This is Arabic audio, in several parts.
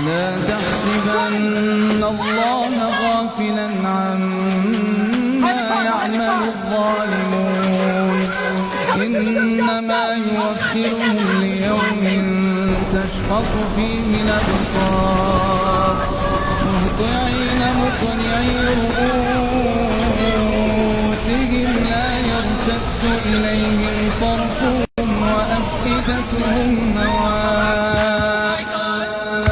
ولا تحسبن الله غافلا عما يعمل الظالمون إنما يؤخرهم ليوم تشخص فيه الأبصار مهطعين مقنعي رؤوسهم لا يرتد إليهم طرفهم وأفئدتهم هواء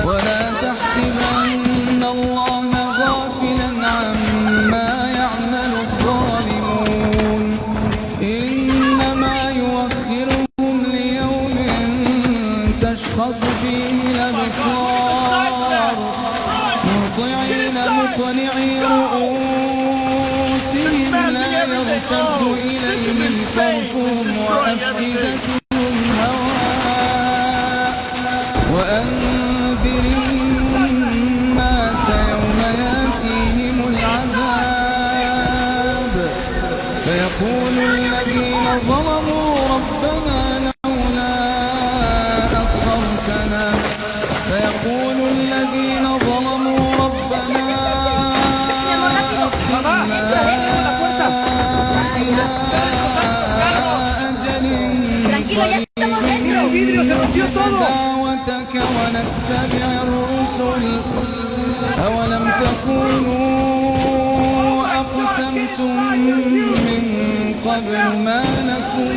ولا تحسبن الله غافلا عما يعمل الظالمون إنما يؤخرهم ليوم تشخص فيه الأبصار مهطعين مقنعي رؤوسهم لا يرتد إليهم طرفهم وأفئدتهم هواء وأنذر الناس يوم يأتيهم العذاب فيقول الذين ظلموا ربنا لولا أخرتنا فيقول الذين ظلموا ربنا أخرنا إلى أجل قريب دعوتك ونتبع الرسل أولم تكونوا أقسمتم من قبل ما لكم